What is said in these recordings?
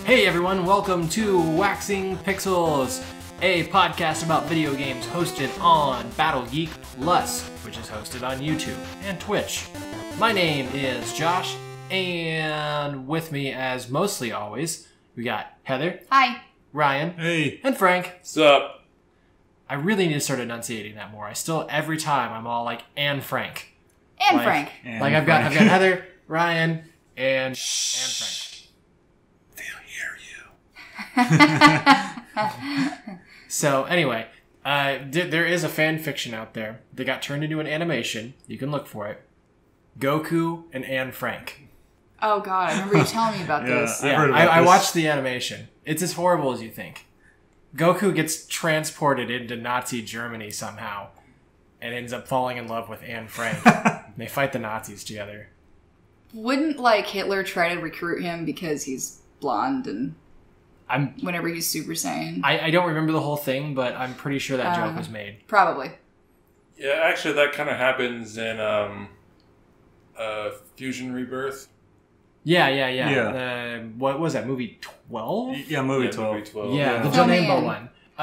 Hey everyone, welcome to Waxing Pixels, a podcast about video games hosted on Battle Geek Plus, which is hosted on YouTube and Twitch. My name is Josh, and with me, as mostly always, we got Heather. Hi. Ryan. Hey. And Frank. What's up? I really need to start enunciating that more. I still, every time, I'm all like, and Frank. And like, Frank. And like I've got Heather, Ryan, and Frank. So anyway, there is a fan fiction out there that got turned into an animation. You can look for it. Goku and Anne Frank. Oh god, I remember you telling me about this. Yeah, I watched the animation. It's as horrible as you think. Goku gets transported into Nazi Germany somehow and ends up falling in love with Anne Frank. They fight the Nazis together. Wouldn't, like, Hitler try to recruit him because he's blonde and whenever he's Super Saiyan? I don't remember the whole thing, but I'm pretty sure that joke was made. Probably. Yeah, actually, that kind of happens in Fusion Rebirth. Yeah. What was that, movie 12? Yeah, movie 12. Yeah, the Fill me Janemba in. one. The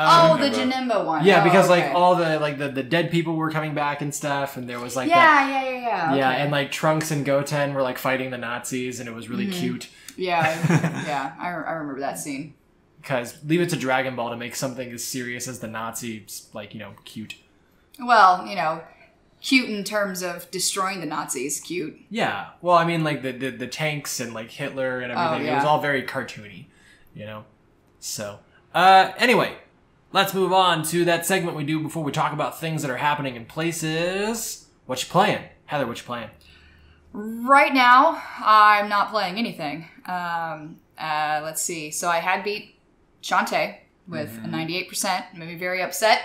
Janemba one. Yeah, because okay. like all the dead people were coming back and stuff, and there was like Yeah. Okay. Yeah, and like Trunks and Goten were like fighting the Nazis, and it was really cute. Yeah, I remember that scene. Because leave it to Dragon Ball to make something as serious as the Nazis, like, cute. Well, cute in terms of destroying the Nazis. Cute. Yeah, well, I mean, like the tanks and like Hitler and everything. It was all very cartoony, So, anyway. Let's move on to that segment we do before we talk about things that are happening in places. What you playing? Heather, what you playing? Right now, I'm not playing anything. Let's see. So I had beat Shantae with a 98%. Made me very upset.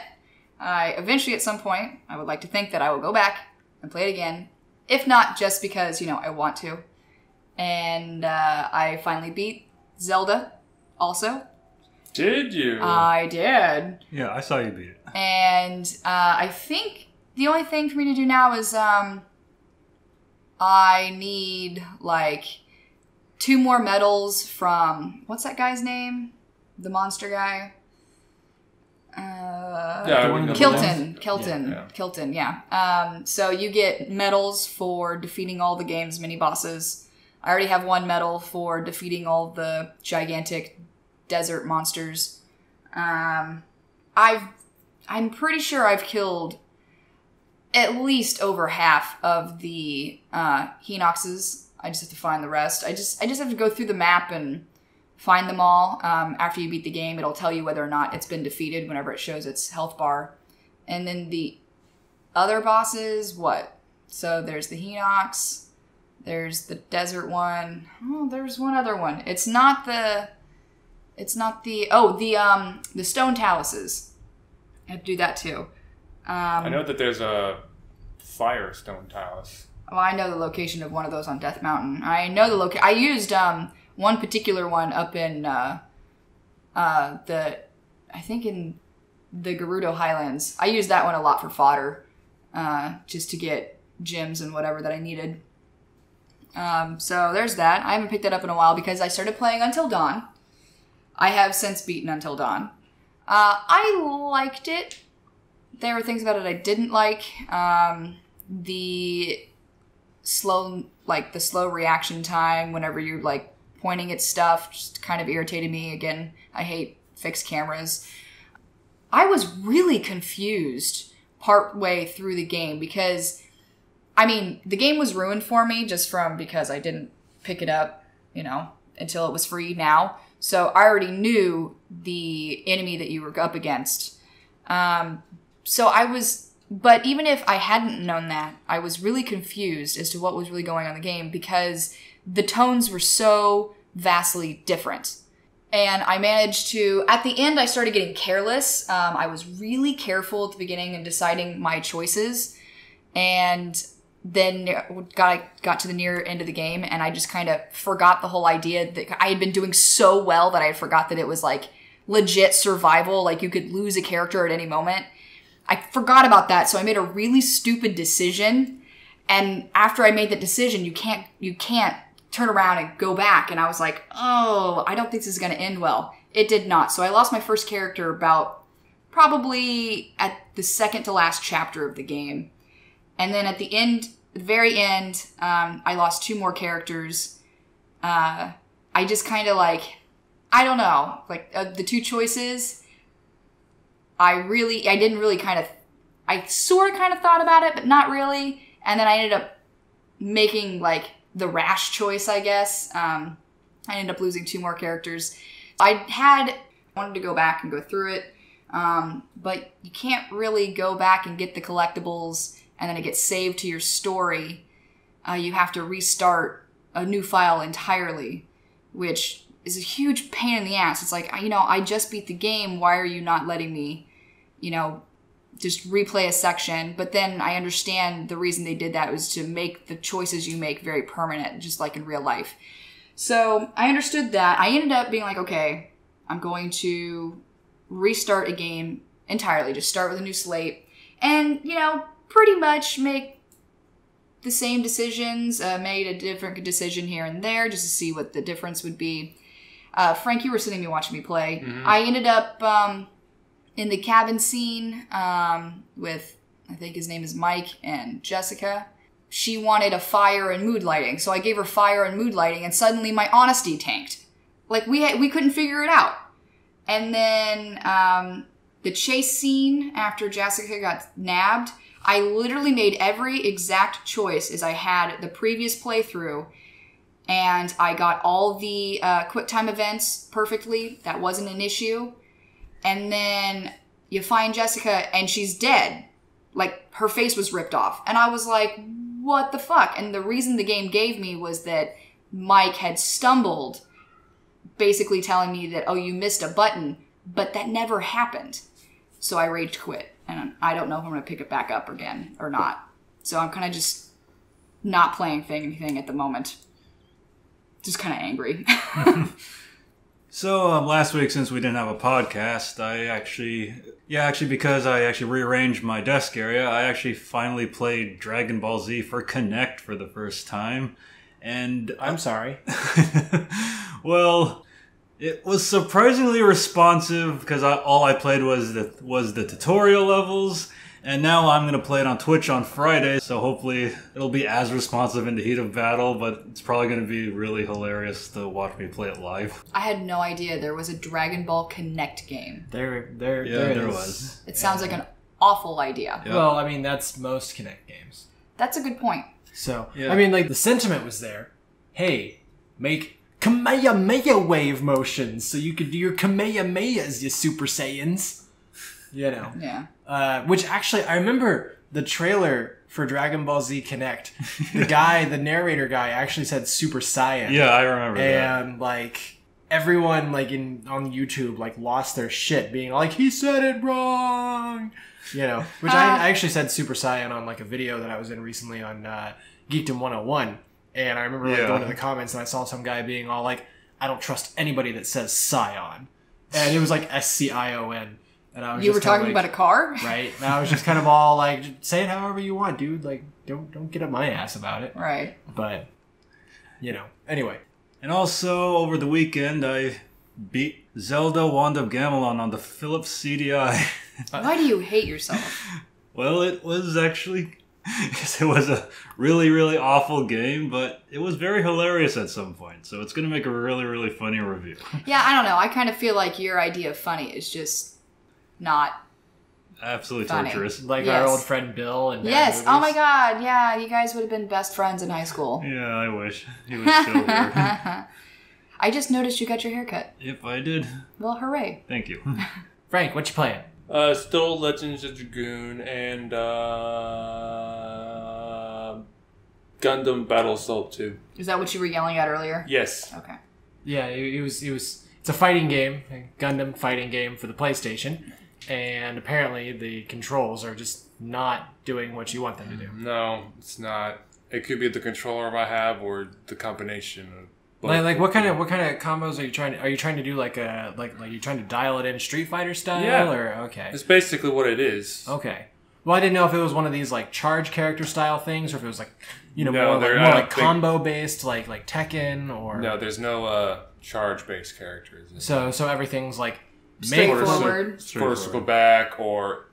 Eventually, at some point, I would like to think that I will go back and play it again. If not, just because, I want to. And I finally beat Zelda also. Did you? I did. Yeah, I saw you beat it. And I think the only thing for me to do now is I need like 2 more medals from, what's that guy's name? The monster guy? Kilton, yeah. So you get medals for defeating all the game's mini bosses. I already have 1 medal for defeating all the gigantic desert monsters. I'm pretty sure I've killed at least over half of the Hinoxes. I just have to find the rest. I just have to go through the map and find them all. After you beat the game, it'll tell you whether or not it's been defeated whenever it shows its health bar. And then the other bosses, what? So there's the Hinox, there's the desert one. Oh, there's one other one. It's not the stone taluses. I have to do that too. I know that there's a Firestone Talus. Oh, I know the location of one of those on Death Mountain. I know the location. I used one particular one up in I think in the Gerudo Highlands. I used that one a lot for fodder, just to get gems and whatever that I needed. So there's that. I haven't picked that up in a while because I started playing Until Dawn. I have since beaten Until Dawn. I liked it. There were things about it I didn't like. The slow reaction time whenever you're like pointing at stuff just kind of irritated me. Again, I hate fixed cameras. I was really confused partway through the game because, the game was ruined for me just because I didn't pick it up, until it was free now. So I already knew the enemy that you were up against. But even if I hadn't known that, I was really confused as to what was really going on in the game because the tones were so vastly different. And I managed to, at the end, I started getting careless. I was really careful at the beginning in deciding my choices. And then got to the near end of the game, and I just kind of forgot the whole idea that I had been doing so well that I forgot that it was like legit survival, like you could lose a character at any moment. I forgot about that, so I made a really stupid decision. And after I made that decision, you can't turn around and go back. And I was like, oh, I don't think this is going to end well. It did not. So I lost my first character about probably at the second to last chapter of the game. And then at the end, the very end, I lost 2 more characters. I just kind of like, I don't know, like the 2 choices, I sort of kind of thought about it, but not really. And then I ended up making like the rash choice, I guess. I ended up losing 2 more characters. I wanted to go back and go through it. But you can't really go back and get the collectibles and then it gets saved to your story. You have to restart a new file entirely, which is a huge pain in the ass. It's like, I just beat the game. Why are you not letting me, just replay a section? But then I understand the reason they did that was to make the choices you make very permanent, just like in real life. So I understood that. I ended up being like, okay, I'm going to restart a game entirely, just start with a new slate, and, pretty much make the same decisions, made a different decision here and there just to see what the difference would be. Frank, you were sitting there watching me play. Mm-hmm. I ended up in the cabin scene with, I think his name is Mike and Jessica. She wanted a fire and mood lighting, so I gave her fire and mood lighting, and suddenly my honesty tanked. Like, we couldn't figure it out. And then the chase scene after Jessica got nabbed, I literally made every exact choice as I had the previous playthrough, and I got all the QuickTime events perfectly. That wasn't an issue. And then you find Jessica, and she's dead. Like, her face was ripped off. And I was like, what the fuck? And the reason the game gave me was that Mike had stumbled, basically telling me that, oh, you missed a button, but that never happened. So I rage quit, and I don't know if I'm going to pick it back up again or not. So I'm kind of just not playing anything at the moment. Just kind of angry. So last week, since we didn't have a podcast, because I actually rearranged my desk area, I actually finally played Dragon Ball Z for Connect for the first time. And I'm sorry. Well, it was surprisingly responsive because all I played was the tutorial levels, and now I'm going to play it on Twitch on Friday, so hopefully it'll be as responsive in the heat of battle, but it's probably going to be really hilarious to watch me play it live. I had no idea there was a Dragon Ball Connect game. There was. It sounds like an awful idea. Yep. Well, I mean, that's most Connect games. That's a good point. So, yeah. I mean, like, the sentiment was there. Hey, make Kamehameha wave motions so you could do your Kamehamehas, you Super Saiyans. Yeah. Which actually, I remember the trailer for Dragon Ball Z Connect. The narrator guy actually said Super Saiyan. Yeah, I remember that. And, like, everyone, like, on YouTube, like, lost their shit being like, he said it wrong! Which I actually said Super Saiyan on, like, a video that I was in recently on Geekdom 101. And I remember going to the comments and I saw some guy being all like, I don't trust anybody that says Scion. And it was like S-C-I-O-N. And I was You were talking about a car? Right. And I was just kind of all like, say it however you want, dude. Like, don't get up my ass about it. Right. But, anyway. And also, over the weekend, I beat Zelda Wand of Gamelon on the Philips CDI. Why do you hate yourself? Well, it was actually... It was a really, really awful game, but it was very hilarious at some point. So it's going to make a really, really funny review. Yeah, I don't know. I kind of feel like your idea of funny is just not absolutely funny. Torturous. Like our old friend Bill and yes. Oh my God. Yeah, you guys would have been best friends in high school. Yeah, I wish. He was still here. I just noticed you got your hair cut. Yep, I did. Well, hooray. Thank you. Frank, what you playing? Still Legends of Dragoon and Gundam Battlestar 2. Is that what you were yelling at earlier? Yes. Okay. Yeah, it was. It's a fighting game, a Gundam fighting game for the PlayStation, and apparently the controls are just not doing what you want them to do. No, it's not. It could be the controller I have or the combination of both. Like what kind of combos are you trying to? Are you trying to do like you trying to dial it in Street Fighter style? Yeah. Or okay. It's basically what it is. Okay. Well, I didn't know if it was one of these like charge character style things, or if it was like No, more I like don't think- combo based, like Tekken, or No, there's no charge-based characters. so everything's like Straightforward. Forward circle back, or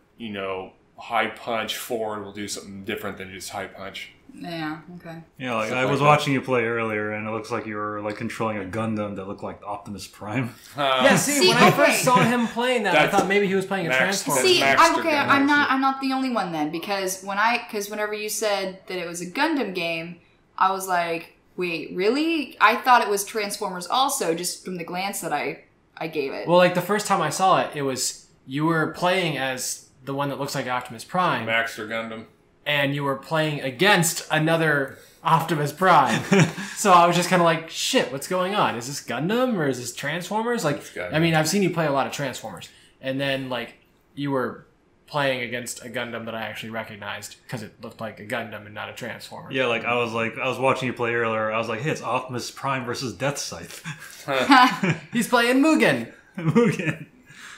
high punch forward will do something different than just high punch. Yeah, okay. Yeah, like Something I was like that. watching you play earlier, and it looks like you were like controlling a Gundam that looked like Optimus Prime. Yeah, see, See, when I okay. first saw him playing that, I That's thought maybe he was playing a Max- Transformer. that's See, Max I'm to okay. Gundam. I'm not the only one then, because whenever you said that it was a Gundam game, I was like, wait, really? I thought it was Transformers also, just from the glance that I gave it. Well, like the first time I saw it, it was you were playing as the one that looks like Optimus Prime, Maxter Gundam. and you were playing against another Optimus Prime. So I was just kind of like, shit, what's going on? Is this Gundam or is this Transformers? Like, Gundam. I mean, I've seen you play a lot of Transformers, and then like you were playing against a Gundam that I actually recognized because it looked like a Gundam and not a Transformer. Yeah, I was watching you play earlier. I was like, hey, it's Optimus Prime versus Death Scythe. He's playing Mugen. Mugen.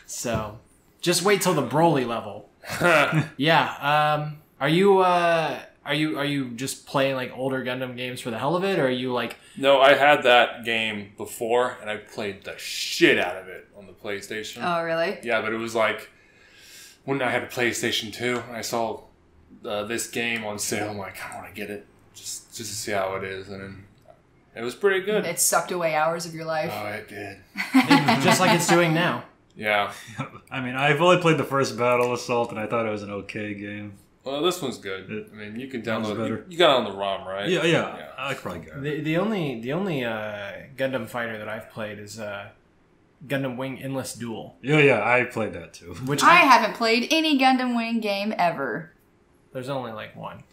So just wait till the Broly level. Yeah. Are you just playing like older Gundam games for the hell of it, or are you like? No, I had that game before, and I played the shit out of it on the PlayStation. Oh, really? Yeah, but it was like when I had a PlayStation 2, and I saw this game on sale. I'm like, I want to get it just to see how it is, and then it was pretty good. It sucked away hours of your life. Oh, it did. Just like it's doing now. Yeah. I mean, I've only played the first Battle Assault, and I thought it was an okay game. Well, this one's good. I mean, you can download better. it. You got it on the ROM, right? Yeah. I could probably get it. The only Gundam fighter that I've played is Gundam Wing Endless Duel, Yeah, I played that too. which I haven't played any Gundam Wing game ever. there's only like one.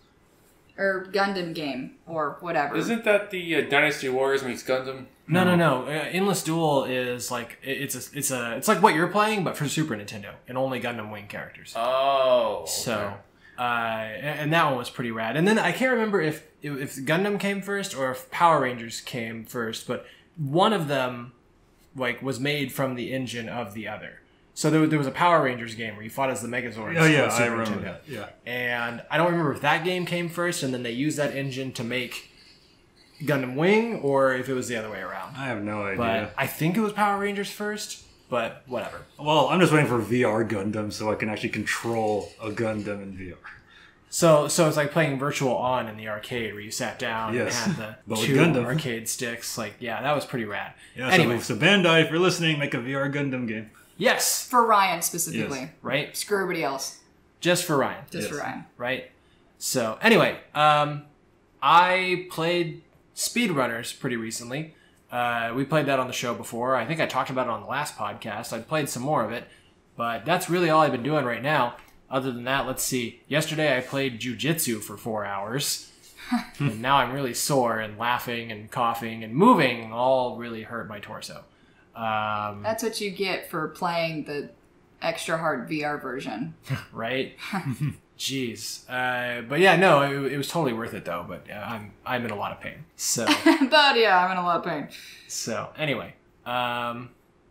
Or Gundam game, or whatever. Isn't that the Dynasty Warriors meets Gundam? No. Endless Duel is like it's like what you're playing, but for Super Nintendo, and only Gundam Wing characters. Oh. Okay. So, and that one was pretty rad. And then I can't remember if Gundam came first or if Power Rangers came first, but one of them like was made from the engine of the other. So there was a Power Rangers game where you fought as the Megazords. Oh yeah, for Super I remember Nintendo. that. Yeah. And I don't remember if that game came first and then they used that engine to make Gundam Wing, or if it was the other way around. I have no idea. But I think it was Power Rangers first, but whatever. Well, I'm just waiting for VR Gundam so I can actually control a Gundam in VR. So it's like playing Virtual On in the arcade where you sat down Yes. and had But the with two Gundam. arcade sticks. Like, yeah, that was pretty rad. Yeah, Anyway, so Bandai, if you're listening, make a VR Gundam game. yes, For Ryan specifically. Yes. right? Screw everybody else. Just for Ryan, Just for Yes. Ryan. right? So anyway, I played Speedrunners pretty recently. We played that on the show before. I think I talked about it on the last podcast. I played some more of it, but that's really all I've been doing right now. Other than that, let's see. Yesterday I played Jiu-Jitsu for 4 hours. And now I'm really sore, and laughing and coughing and moving all really hurt my torso. That's what you get for playing the extra hard VR version. Right? Jeez. But yeah, no, it was totally worth it though. But I'm in a lot of pain. So But yeah, I'm in a lot of pain. anyway, well, I'm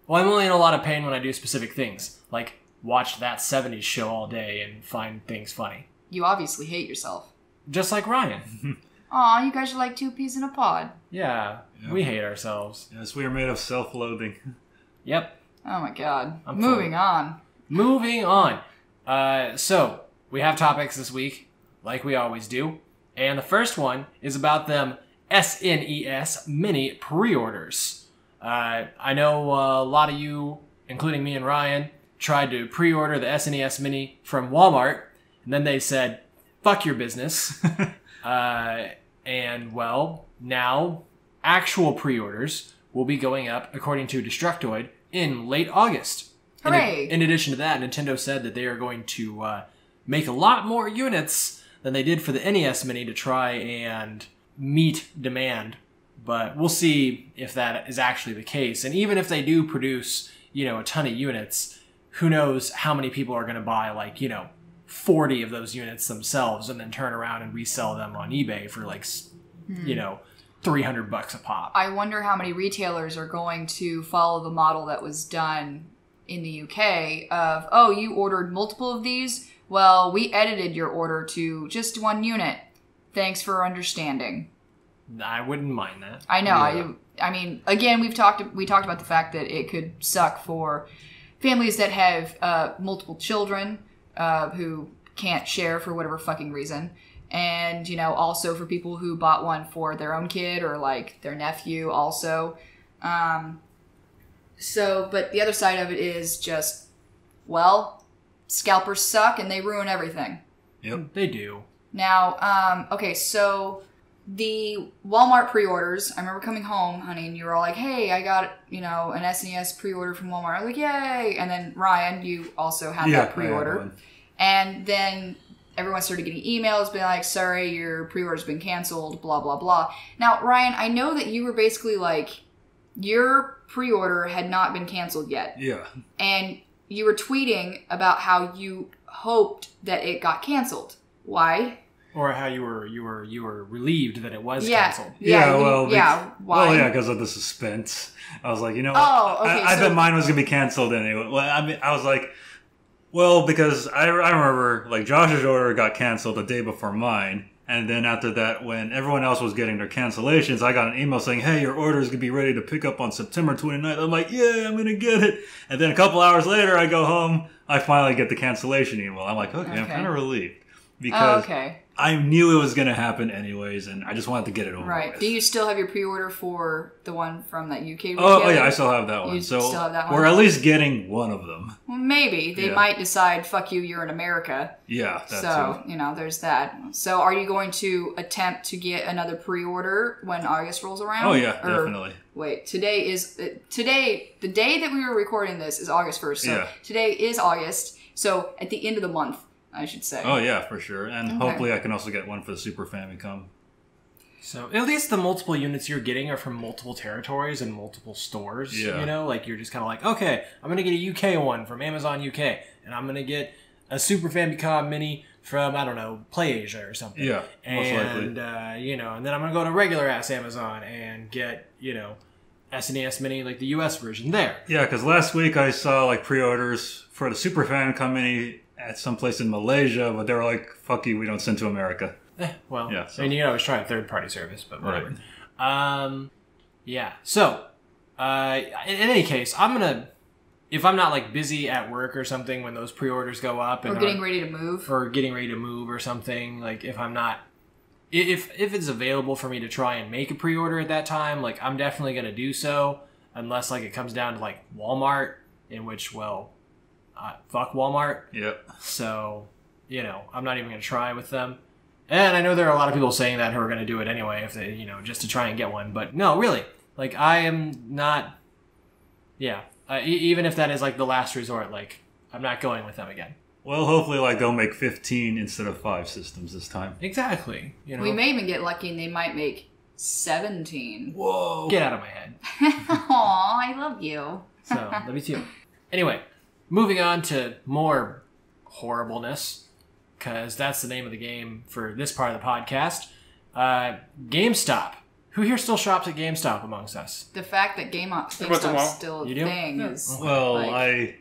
only in a lot of pain when I do specific things, like watch that '70s show all day and find things funny, You obviously hate yourself. just like Ryan. Aw, you guys are like two peas in a pod. Yeah, we hate ourselves. Yes, we are made of self-loathing. Yep. Oh my god. I'm Moving on. Moving on. So we have topics this week, like we always do, and the first one is about them SNES Mini Preorders. I know a lot of you, including me and Ryan, tried to pre-order the SNES Mini from Walmart, and then they said, "Fuck your business." And well, now actual pre-orders will be going up, according to Destructoid, in late August. Hooray! In addition to that, Nintendo said that they are going to make a lot more units than they did for the NES Mini to try and meet demand. But we'll see if that is actually the case. And even if they do produce, a ton of units, who knows how many people are going to buy, 40 of those units themselves and then turn around and resell them on eBay for, $300 a pop. I wonder how many retailers are going to follow the model that was done in the UK of, oh, you ordered multiple of these? Well, we edited your order to just one unit. Thanks for understanding. I wouldn't mind that. I know. I mean, again, we talked about the fact that it could suck for families that have multiple children who can't share for whatever fucking reason. And, you know, also for people who bought one for their own kid or, like, their nephew also. But the other side of it is just, well, scalpers suck and they ruin everything. Yep. They do. Now, okay, so the Walmart pre-orders, I remember coming home, honey, and you were all like, hey, I got, you know, an SNES pre-order from Walmart. I was like, yay! And then, Ryan, you also had that pre-order. And then everyone started getting emails being like, sorry, your pre-order's been canceled, blah, blah, blah. Now, Ryan, I know that you were basically like, your pre-order had not been canceled yet. Yeah. And you were tweeting about how you hoped that it got canceled. Why? Or how you were relieved that it was canceled. Why? Well, yeah, because of the suspense. I was like, you know, okay, I bet mine was gonna be canceled anyway. Well, I mean, I was like, well, because I remember like Josh's order got canceled the day before mine, and then after that, when everyone else was getting their cancellations, I got an email saying, hey, your order is gonna be ready to pick up on September 29th. I'm like, yeah, I'm gonna get it. And then a couple hours later, I go home, I finally get the cancellation email. I'm like, okay. I'm kind of relieved because I knew it was going to happen anyways, and I just wanted to get it over with. Do you still have your pre-order for the one from that UK retailer? Oh, yeah, I still have that one. You still have that one? We're at least getting one of them. Well, maybe. They might decide, fuck you, you're in America. Yeah, that's So, you know, there's that. So, are you going to attempt to get another pre-order when August rolls around? Oh, yeah, definitely. Wait, the day that we were recording this is August 1st. So, today is August. So, at the end of the month, I should say. Oh, yeah, for sure. And hopefully I can also get one for the Super Famicom. So, at least the multiple units you're getting are from multiple territories and multiple stores. Yeah. You know, like you're just kind of like, okay, I'm going to get a UK one from Amazon UK, and I'm going to get a Super Famicom Mini from, I don't know, PlayAsia or something. Yeah, most likely. And, you know, and then I'm going to go to regular-ass Amazon and get, you know, SNES Mini, like the US version there. Yeah, because last week I saw, like, pre-orders for the Super Famicom Mini at some place in Malaysia, but they were like, fuck you, we don't send to America. Well, yeah, so. I mean, you can always try a third-party service, but whatever. Right. Yeah, so, in any case, I'm going to, if I'm not, like, busy at work or something when those pre-orders go up. Or getting ready to move. Or getting ready to move or something, like, if I'm not, if it's available for me to try and make a pre-order at that time, like, I'm definitely going to do so, unless, like, it comes down to, like, Walmart, in which, well, fuck Walmart. Yep. So, you know, I'm not even going to try with them. And I know there are a lot of people saying that who are going to do it anyway, if they, you know, just to try and get one. But no, really, like, I am not. Yeah, even if that is like the last resort, like, I'm not going with them again. Well, hopefully, like, they'll make 15 instead of 5 systems this time. Exactly. You know, we may even get lucky and they might make 17. Whoa! Get out of my head. Aw, I love you. So let me too. Anyway. Moving on to more horribleness, because that's the name of the game for this part of the podcast. GameStop. Who here still shops at GameStop amongst us? The fact that GameStop's still a thing is... Well, like...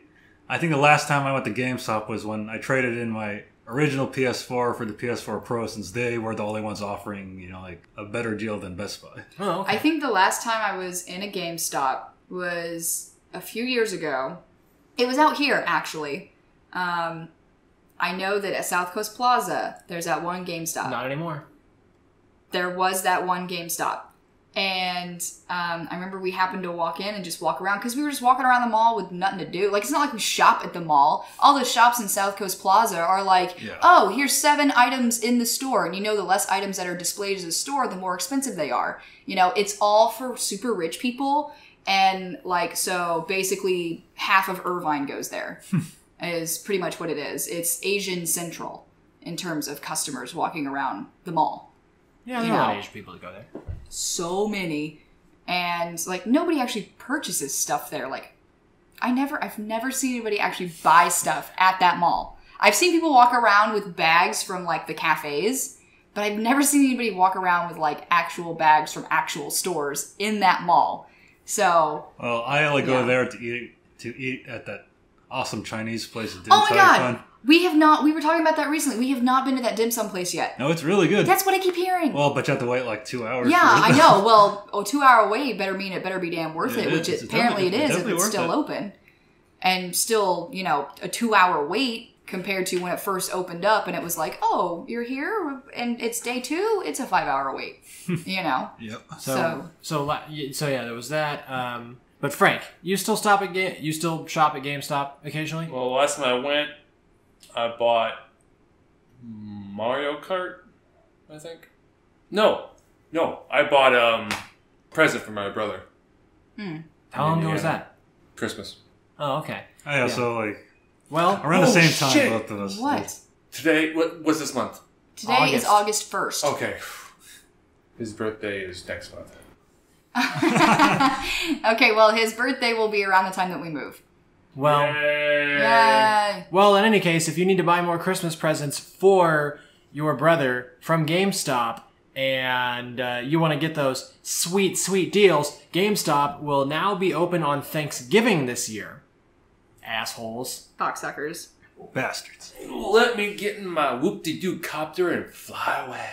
I think the last time I went to GameStop was when I traded in my original PS4 for the PS4 Pro, since they were the only ones offering, you know, like, a better deal than Best Buy. Oh, okay. I think the last time I was in a GameStop was a few years ago. It was out here, actually. I know that at South Coast Plaza, there's that one GameStop. Not anymore. There was that one GameStop. And I remember we happened to walk in and just walk around, because we were just walking around the mall with nothing to do. Like, it's not like we shop at the mall. All the shops in South Coast Plaza are like, oh, here's 7 items in the store. And you know, the less items that are displayed in the store, the more expensive they are. You know, it's all for super rich people. And, like, so basically half of Irvine goes there is pretty much what it is. It's Asian Central in terms of customers walking around the mall. Yeah, there are a lot of Asian people that go there. So many. And, like, nobody actually purchases stuff there. Like, I've never seen anybody actually buy stuff at that mall. I've seen people walk around with bags from, like, the cafes, but I've never seen anybody walk around with, like, actual bags from actual stores in that mall. So, well, I only go there to eat at that awesome Chinese place. Oh my god! We have not. We were talking about that recently. We have not been to that dim sum place yet. No, it's really good. That's what I keep hearing. Well, but you have to wait like 2 hours. Yeah, for it. I know. Well, a 2-hour wait better mean it better be damn worth it, which It's apparently it is if definitely it's worth still it. open. And still, you know, a 2-hour wait compared to when it first opened up and it was like, oh, you're here and it's day 2, it's a 5-hour wait, you know? Yep. So yeah, there was that. But Frank, you still shop at GameStop occasionally? Well, last time I went, I bought Mario Kart, I think. No, I bought a present for my brother. How long ago was that? Christmas. Oh, okay. I also like Well, around the same time shit. both of us. What? Today, what's this month? Today is August 1st. Okay. His birthday is next month. Okay, well, his birthday will be around the time that we move. well, Yay! well. In any case, if you need to buy more Christmas presents for your brother from GameStop, and you want to get those sweet, sweet deals, GameStop will now be open on Thanksgiving this year. Assholes. Cocksuckers. Bastards. Let me get in my whoop-de-doo copter and fly away.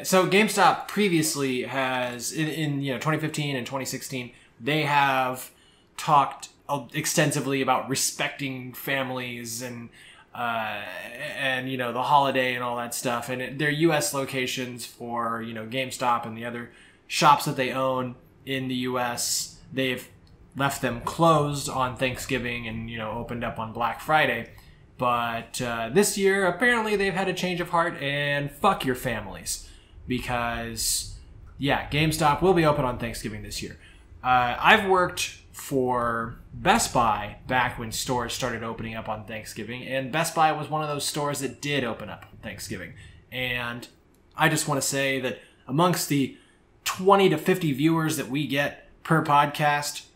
So GameStop previously has in 2015 and 2016 they have talked extensively about respecting families and the holiday and all that stuff, and their U.S. locations for GameStop and the other shops that they own in the U.S. they've left them closed on Thanksgiving and opened up on Black Friday. But this year, apparently, they've had a change of heart and fuck your families. Because, yeah, GameStop will be open on Thanksgiving this year. I've worked for Best Buy back when stores started opening up on Thanksgiving. And Best Buy was one of those stores that did open up on Thanksgiving. And I just want to say that amongst the 20 to 50 viewers that we get per podcast,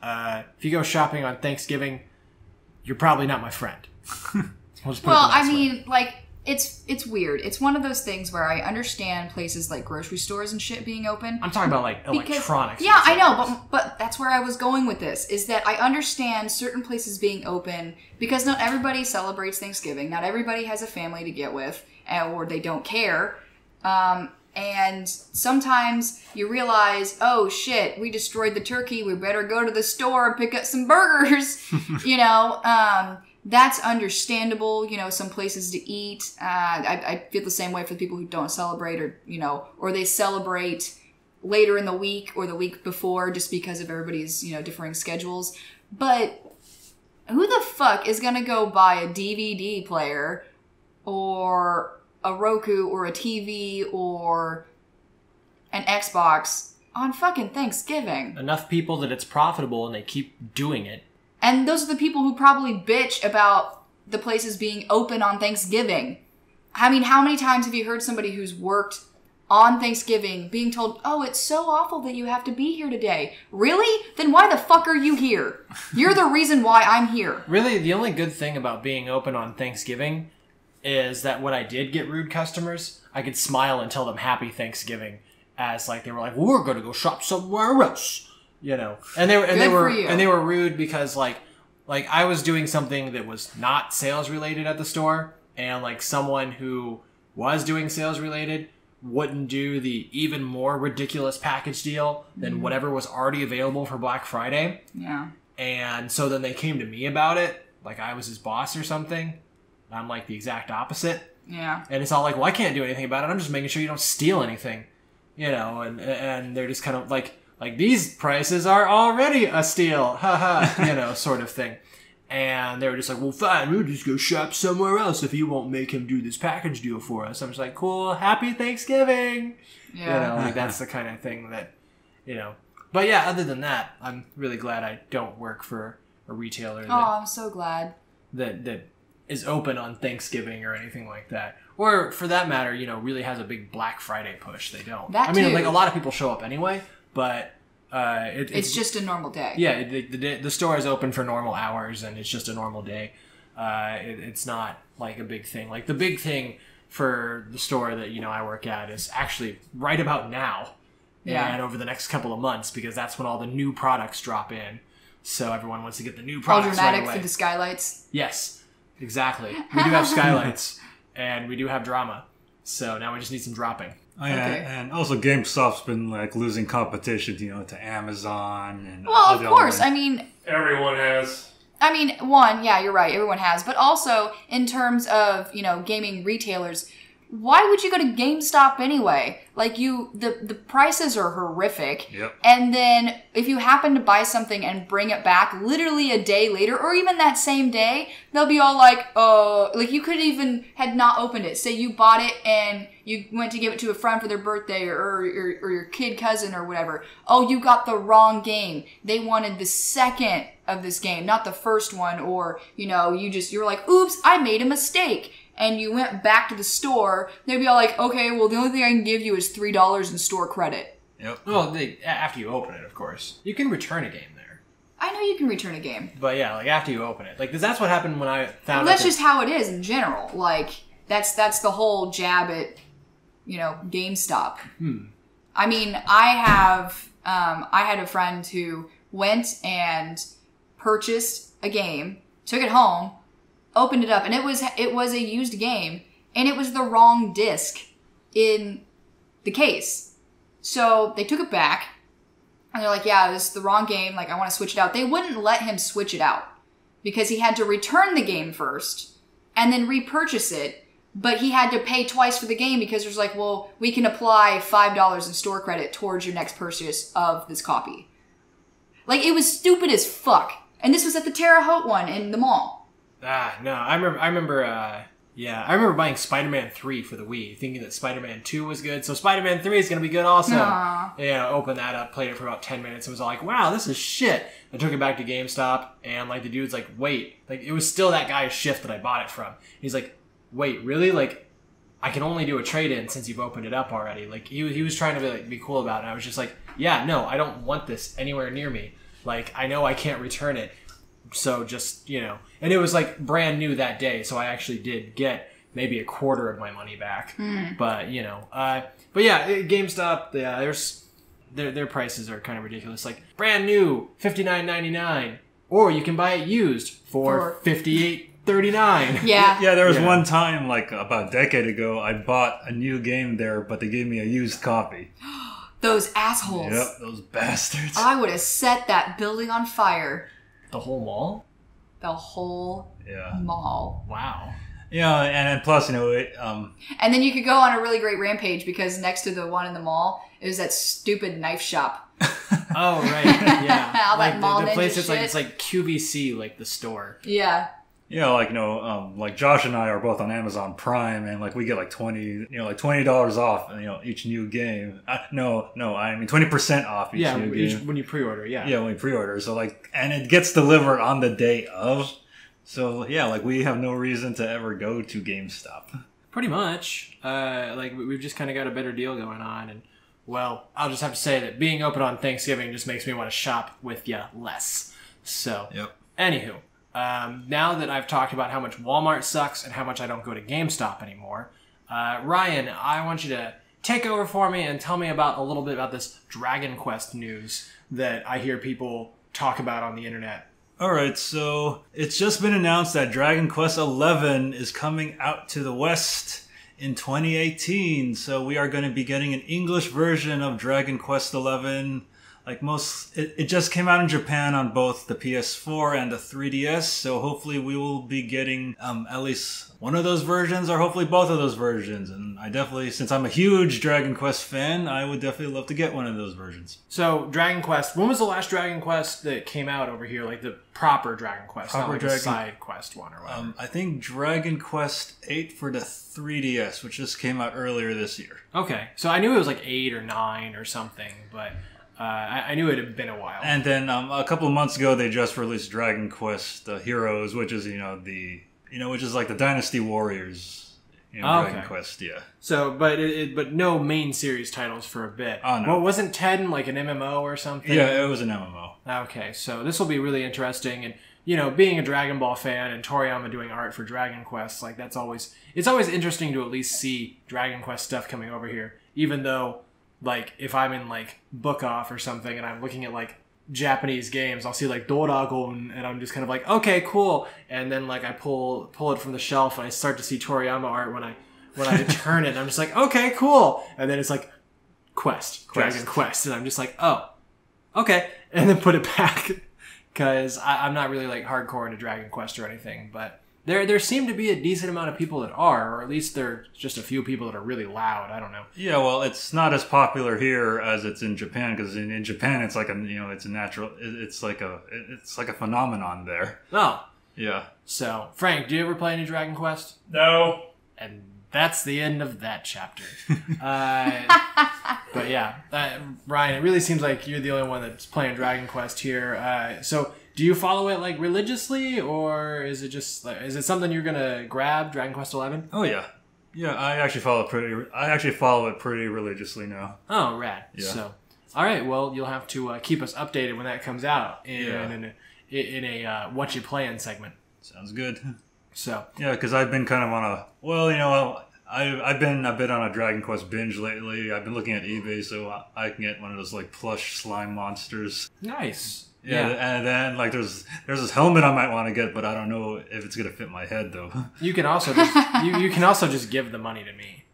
if you go shopping on Thanksgiving, you're probably not my friend. Well, I mean, like, it's weird. It's one of those things where I understand places like grocery stores and shit being open. I'm talking about, like, electronics. Yeah, I know, but that's where I was going with this, is that I understand certain places being open because not everybody celebrates Thanksgiving. Not everybody has a family to get with, or they don't care. And sometimes you realize, oh shit, we destroyed the turkey. We better go to the store and pick up some burgers. That's understandable. Some places to eat. I feel the same way for the people who don't celebrate, or they celebrate later in the week or the week before just because of everybody's, differing schedules. But who the fuck is going to go buy a DVD player or a Roku or a TV or an Xbox on fucking Thanksgiving? Enough people that it's profitable and they keep doing it. And those are the people who probably bitch about the places being open on Thanksgiving. I mean, how many times have you heard somebody who's worked on Thanksgiving being told, oh, it's so awful that you have to be here today? Really? Then why the fuck are you here? You're the reason why I'm here. Really, the only good thing about being open on Thanksgiving is that when I did get rude customers, I could smile and tell them Happy Thanksgiving, as like they were like, well, we're gonna go shop somewhere else, And they were rude because like I was doing something that was not sales related at the store, and like someone who was doing sales related wouldn't do the even more ridiculous package deal than whatever was already available for Black Friday. Yeah. And so then they came to me about it, like I was his boss or something. I'm like the exact opposite. Yeah. And it's all like, well, I can't do anything about it. I'm just making sure you don't steal anything, and they're just kind of like these prices are already a steal, haha, sort of thing. And they were just like, well, fine, we'll just go shop somewhere else if you won't make him do this package deal for us. I'm just like, cool, Happy Thanksgiving. Yeah. That's the kind of thing that, But yeah, other than that, I'm really glad I don't work for a retailer I'm so glad. that is open on Thanksgiving or anything like that. Or for that matter, really has a big Black Friday push. They don't. That too. Like a lot of people show up anyway, but it's just a normal day. Yeah, the store is open for normal hours, and it's just a normal day. It's not like a big thing. Like the big thing for the store that I work at is actually right about now, and over the next couple of months, because that's when all the new products drop in. So everyone wants to get the new All products dramatic right away. for the skylights. Yes, exactly. We do have skylights, and we do have drama. So now we just need some dropping. Oh, yeah, Okay. and also GameStop's been like losing competition, to Amazon and Well, all of the course. other I mean, Everyone has. one, yeah, you're right. Everyone has. But also, in terms of, gaming retailers, why would you go to GameStop anyway? Like, the prices are horrific. Yep. And then, if you happen to buy something and bring it back literally a day later, or even that same day, they'll be all like, oh, like you could even had not opened it. Say you bought it and you went to give it to a friend for their birthday or your kid cousin or whatever. Oh, you got the wrong game. They wanted the second of this game, not the first one. Or, you're like, oops, I made a mistake. And you went back to the store, they'd be all like, okay, well, the only thing I can give you is $3 in store credit. Yep. Well, after you open it, of course. You can return a game there. I know you can return a game. But yeah, like after you open it. Like, 'cause that's what happened when I found Well, that's out just how it is in general. Like, that's the whole jab at, GameStop. I mean, I had a friend who went and purchased a game, took it home, opened it up, and it was a used game, and it was the wrong disc in the case. So they took it back, and they're like, yeah, this is the wrong game, like, I want to switch it out. They wouldn't let him switch it out, because he had to return the game first, and then repurchase it, but he had to pay twice for the game, because there's like, well, we can apply $5 in store credit towards your next purchase of this copy. Like, it was stupid as fuck. And this was at the Terre Haute one in the mall. No, I remember buying Spider-Man 3 for the Wii, thinking that Spider-Man 2 was good, so Spider-Man 3 is going to be good also. Aww. Yeah, opened that up, played it for about 10 minutes, and was all like, wow, this is shit. I took it back to GameStop, and like the dude's like, wait, like it was still that guy's shift that I bought it from. He's like, wait, really? Like, I can only do a trade-in since you've opened it up already. Like, he was trying to be cool about it, and I was just like, yeah, no, I don't want this anywhere near me. Like, I know I can't return it. So just, and it was like brand new that day. So I actually did get maybe a quarter of my money back. But, but yeah, GameStop, yeah, their prices are kind of ridiculous. Like brand new, $59.99, or you can buy it used for $58.39. Yeah. Yeah, there was one time, like about a decade ago, I bought a new game there, but they gave me a used copy. Those assholes. Yep, those bastards. I would have set that building on fire. The whole mall? The whole mall. Wow. Yeah, and plus, And then you could go on a really great rampage, because next to the one in the mall is that stupid knife shop. Oh, right. Yeah. All that mall the ninja place, shit. it's like QVC, like the store. Yeah. Yeah, like like Josh and I are both on Amazon Prime, and like we get like $20 off, each new game. No, I mean 20% off each new game. When you pre-order, yeah. Yeah, when you pre-order. So like, and it gets delivered on the day of. So yeah, like we have no reason to ever go to GameStop. Pretty much. Like we've just kind of got a better deal going on, and well, I'll just have to say that being open on Thanksgiving just makes me want to shop with you less. So, Anywho. Now that I've talked about how much Walmart sucks and how much I don't go to GameStop anymore, Ryan, I want you to take over for me and tell me a little bit about this Dragon Quest news that I hear people talk about on the internet. Alright, so it's just been announced that Dragon Quest XI is coming out to the West in 2018. So we are going to be getting an English version of Dragon Quest XI. Like it just came out in Japan on both the PS4 and the 3DS, so hopefully we will be getting at least one of those versions, or hopefully both of those versions. And I definitely, since I'm a huge Dragon Quest fan, I would definitely love to get one of those versions. So, Dragon Quest, when was the last Dragon Quest that came out over here? Like the proper Dragon Quest, not like a side quest one or whatever. I think Dragon Quest 8 for the 3DS, which just came out earlier this year. Okay, so I knew it was like 8 or 9 or something, but... I knew it had been a while. And then a couple of months ago, they just released Dragon Quest Heroes, which is which is like the Dynasty Warriors. Dragon Quest, yeah. So, but no main series titles for a bit. Oh no. Well, wasn't 10 like an MMO or something? Yeah, it was an MMO. Okay, so this will be really interesting, and being a Dragon Ball fan and Toriyama doing art for Dragon Quest, like it's always interesting to at least see Dragon Quest stuff coming over here, even though. Like, if I'm in, like, Book Off or something and I'm looking at, like, Japanese games, I'll see like Doragon, and I'm just kind of like, okay, cool. And then like I pull it from the shelf, and I start to see Toriyama art when I turn it. And I'm just like, okay, cool. And then it's like Dragon Quest, and I'm just like, oh, okay, and then put it back because I'm not really like hardcore into Dragon Quest or anything, but. There seem to be a decent amount of people that are, or at least there are just a few people that are really loud. I don't know. Yeah, well, it's not as popular here as it's in Japan, because in Japan it's like it's a natural, it's like a phenomenon there. Oh, yeah. So, Frank, do you ever play any Dragon Quest? No. And that's the end of that chapter. But yeah, Ryan, it really seems like you're the only one that's playing Dragon Quest here. So. Do you follow it like religiously, or is it just is it something you're gonna grab, Dragon Quest XI? Oh yeah, I actually follow it pretty religiously now. Oh, rad. Yeah. So, all right. Well, you'll have to keep us updated when that comes out in a what you playing segment. Sounds good. So yeah, because I've been kind of on I've been a bit on a Dragon Quest binge lately. I've been looking at eBay so I can get one of those like plush slime monsters. nice. Yeah, and then like there's this helmet I might want to get, but I don't know if it's gonna fit my head though. You can also just, you can also just give the money to me.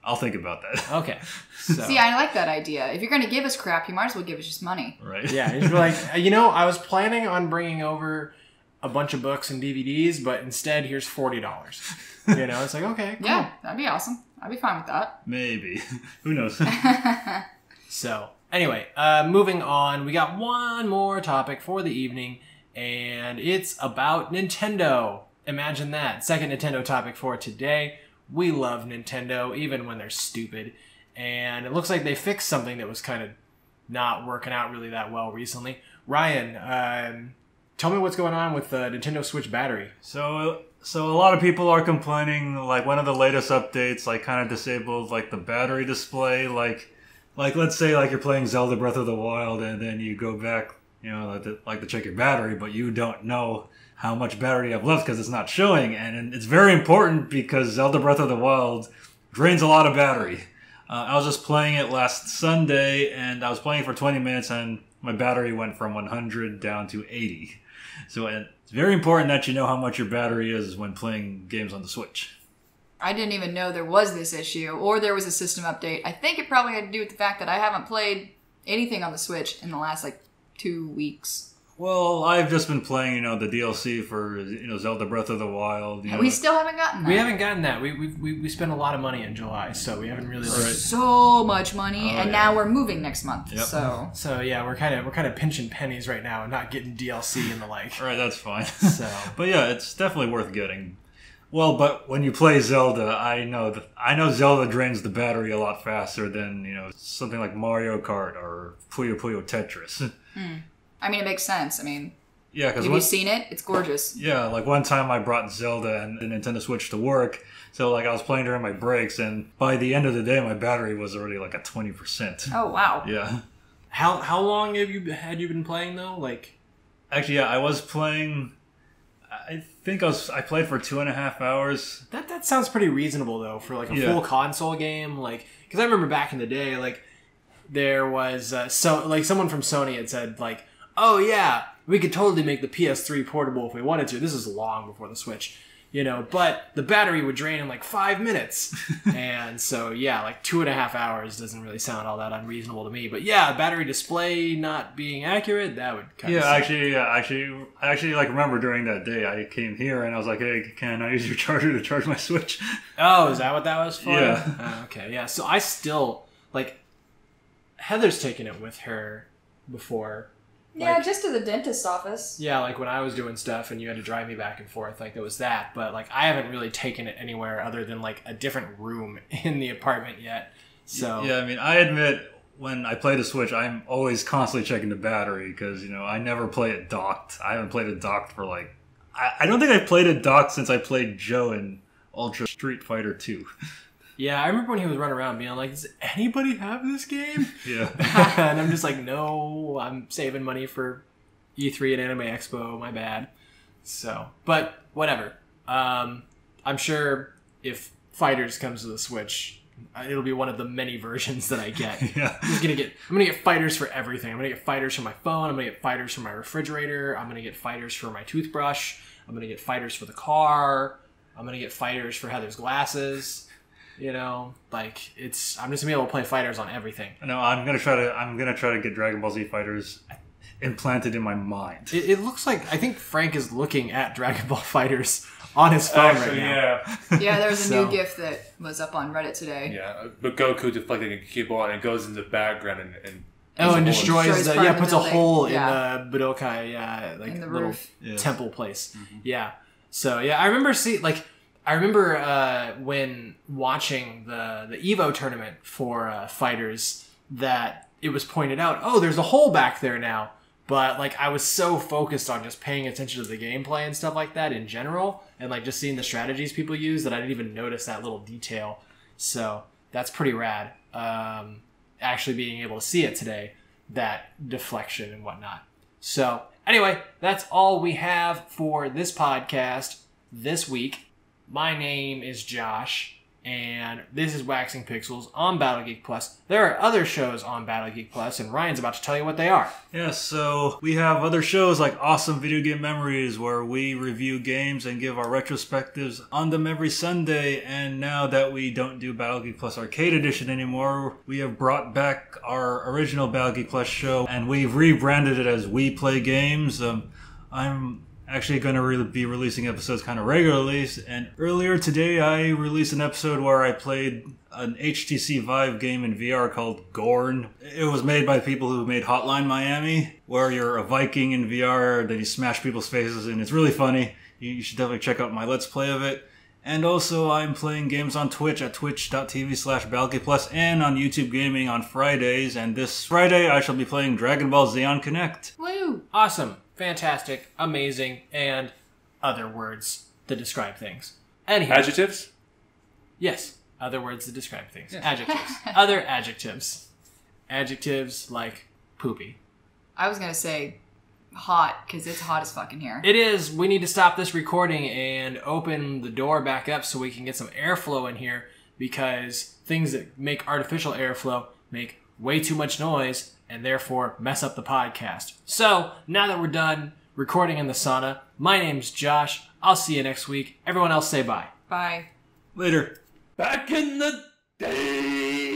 I'll think about that. Okay. So. See, I like that idea. If you're going to give us crap, you might as well give us just money. Right. Yeah, you're like, I was planning on bringing over a bunch of books and DVDs, but instead here's $40. It's like, okay, cool. Yeah, that'd be awesome. I'd be fine with that. Maybe. Who knows? So, anyway, moving on. We got one more topic for the evening, and it's about Nintendo. Imagine that. Second Nintendo topic for today. We love Nintendo, even when they're stupid. And it looks like they fixed something that was kind of not working out really that well recently. Ryan, tell me what's going on with the Nintendo Switch battery. So a lot of people are complaining, like one of the latest updates, like kind of disabled like the battery display, like let's say like you're playing Zelda Breath of the Wild and then you go back, to check your battery, but you don't know how much battery you have left because it's not showing, and it's very important because Zelda Breath of the Wild drains a lot of battery. I was just playing it last Sunday, and I was playing for 20 minutes, and my battery went from 100 down to 80. So it's very important that you know how much your battery is when playing games on the Switch. I didn't even know there was this issue, or there was a system update. I think it probably had to do with the fact that I haven't played anything on the Switch in the last, 2 weeks. Well, I've just been playing, the DLC for, Zelda Breath of the Wild. And we still haven't gotten that. We haven't gotten that. We spent a lot of money in July, so we haven't really so much money, and now we're moving next month. Yep. So yeah, we're kind of pinching pennies right now and not getting DLC and the like. All right, that's fine. So, but yeah, it's definitely worth getting. Well, but when you play Zelda, I know Zelda drains the battery a lot faster than something like Mario Kart or Puyo Puyo Tetris. I mean, it makes sense. Yeah, because have you seen it? It's gorgeous. Yeah, like one time I brought Zelda and the Nintendo Switch to work, so I was playing during my breaks, and by the end of the day, my battery was already at 20%. Oh wow! Yeah. How long had you been playing though? Actually, yeah, I was playing. I think I played for 2.5 hours. That sounds pretty reasonable though for a full console game. Because I remember back in the day, there was someone from Sony had said oh yeah, we could totally make the PS3 portable if we wanted to. This is long before the Switch, but the battery would drain in 5 minutes. And so, yeah, 2.5 hours doesn't really sound all that unreasonable to me. But yeah, battery display not being accurate, that would kind of suck. I actually remember during that day I came here and I was like, hey, can I use your charger to charge my Switch? Oh, is that what that was for? Yeah. Okay, yeah. So I still, Heather's taken it with her before. Yeah, just to the dentist's office. Yeah, when I was doing stuff and you had to drive me back and forth, it was that. But, I haven't really taken it anywhere other than, a different room in the apartment yet. So yeah, I admit, when I play the Switch, I'm always constantly checking the battery because, I never play it docked. I haven't played it docked for, I don't think I've played it docked since I played Joe in Ultra Street Fighter 2. Yeah, I remember when he was running around being like, does anybody have this game? Yeah. And I'm just like, no, I'm saving money for E3 and Anime Expo, my bad. So, but whatever. I'm sure if Fighters comes to the Switch, It'll be one of the many versions that I get. Yeah. I'm gonna get fighters for everything. I'm gonna get fighters for my phone. I'm gonna get fighters for my refrigerator. I'm gonna get fighters for my toothbrush. I'm gonna get fighters for the car. I'm gonna get fighters for Heather's glasses. You know, like I'm just gonna be able to play fighters on everything. No, I'm gonna try to get Dragon Ball Z fighters implanted in my mind. It looks like I think Frank is looking at Dragon Ball Fighters on his phone right now. Yeah, there was a new GIF that was up on Reddit today. Yeah, but Goku deflecting a keyboard and it goes in the background and destroys the puts a hole yeah. in the Budokai like in the little roof. temple place. Mm-hmm. Yeah. So yeah, I remember when watching the Evo tournament for fighters that it was pointed out, oh, there's a hole back there now. But like I was so focused on just paying attention to the gameplay and stuff like that in general, and like just seeing the strategies people use, that I didn't even notice that little detail. So that's pretty rad. Actually being able to see it today, that deflection and whatnot. So anyway, that's all we have for this podcast this week. My name is Josh, and this is Waxing Pixels on Battle Geek Plus. There are other shows on Battle Geek Plus, and Ryan's about to tell you what they are. Yeah, so we have other shows like Awesome Video Game Memories, where we review games and give our retrospectives on them every Sunday. And now that we don't do Battle Geek Plus Arcade Edition anymore, we have brought back our original Battle Geek Plus show, and we've rebranded it as We Play Games. I'm actually going to be releasing episodes kind of regularly, and earlier today I released an episode where I played an HTC Vive game in VR called Gorn. It was made by people who made Hotline Miami, where you're a Viking in VR, then you smash people's faces, and it's really funny. You should definitely check out my Let's Play of it. And also, I'm playing games on Twitch at twitch.tv/BattleGeekPlus and on YouTube Gaming on Fridays. And this Friday, I shall be playing Dragon Ball Z on Connect. Woo! Awesome, fantastic, amazing, and other words to describe things. Anywho. Adjectives? Yes, other words to describe things. Yes. Adjectives. Other adjectives. Adjectives like poopy. I was going to say hot, because it's hot as fuck in here. It is. We need to stop this recording and open the door back up so we can get some airflow in here, because things that make artificial airflow make way too much noise and therefore mess up the podcast. So, now that we're done recording in the sauna, my name's Josh. I'll see you next week. Everyone else say bye. Bye. Later. Back in the day.